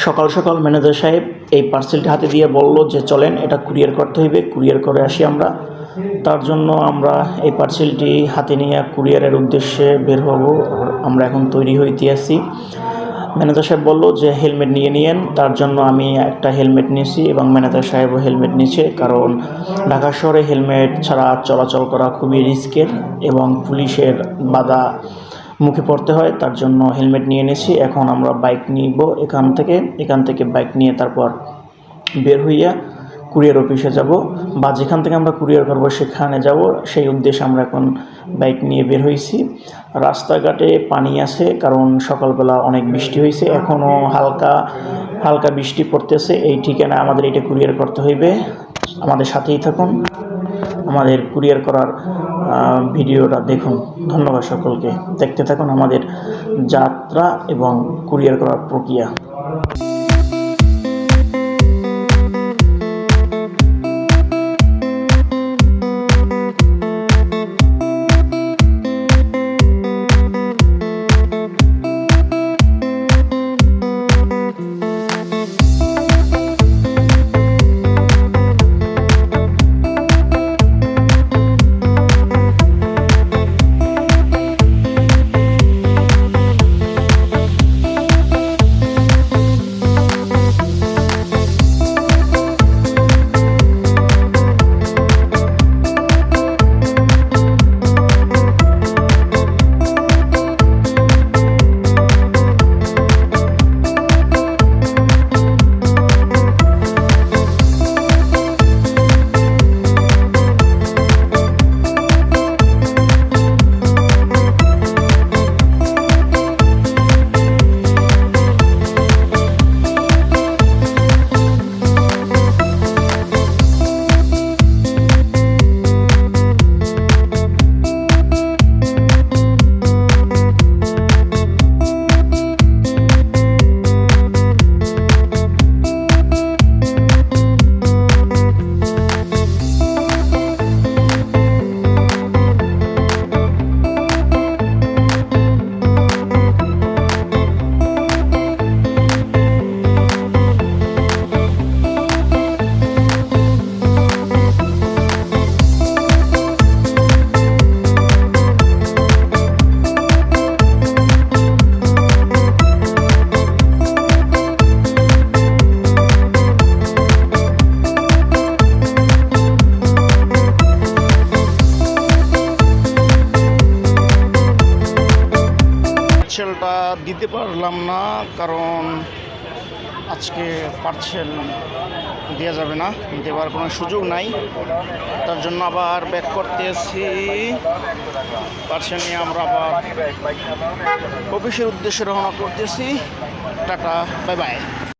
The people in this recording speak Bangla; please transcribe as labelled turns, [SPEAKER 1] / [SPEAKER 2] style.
[SPEAKER 1] সকাল সকাল ম্যানেজার সাহেব এই পার্সেলটি হাতে দিয়ে বলল যে চলেন এটা কুরিয়ার করতে হইবে, কুরিয়ার করে আসি আমরা। তার জন্য আমরা এই পার্সেলটি হাতে নিয়ে কুরিয়ারের উদ্দেশ্যে বের হব। আমরা এখন তৈরি হইতে আছি। ম্যানেজার সাহেব বলল যে হেলমেট নিয়ে নিয়েন। তার জন্য আমি একটা হেলমেট নিয়েছি এবং ম্যানেজার সাহেবও হেলমেট নিয়েছে, কারণ ঢাকা শহরে হেলমেট ছাড়া চলাচল করা খুবই রিস্কের এবং পুলিশের বাধা মুখে পড়তে হয়। তার জন্য হেলমেট নিয়ে নিয়েছি। এখন আমরা বাইক নিব এখান থেকে বাইক নিয়ে তারপর বের হইয়া কুরিয়ার অফিসে যাব, বা যেখান থেকে আমরা কুরিয়ার করব সেখানে যাব। সেই উদ্দেশ্যে আমরা এখন বাইক নিয়ে বের হয়েছি। রাস্তাঘাটে পানি আছে, কারণ সকালবেলা অনেক বৃষ্টি হয়েছে, এখনও হালকা হালকা বৃষ্টি পড়তেছে। এই ঠিকানা আমাদের এটা কুরিয়ার করতে হইবে। আমাদের সাথেই থাকুন, আমাদের কুরিয়ার করার ভিডিওটা দেখুন। ধন্যবাদ সকলকে, দেখতে থাকুন আমাদের যাত্রা এবং কুরিয়ার করার প্রক্রিয়া। পার্সেলটা দিতে পারলাম না, কারণ আজকে পার্সেল দেওয়া যাবে না, দেওয়ার কোনো সুযোগ নাই। তার জন্য আবার ব্যাক করতে এসেছি। পার্সেল নিয়ে আমরা আবার অফিসের উদ্দেশ্যে রওনা করতেছি। Tata, bye bye.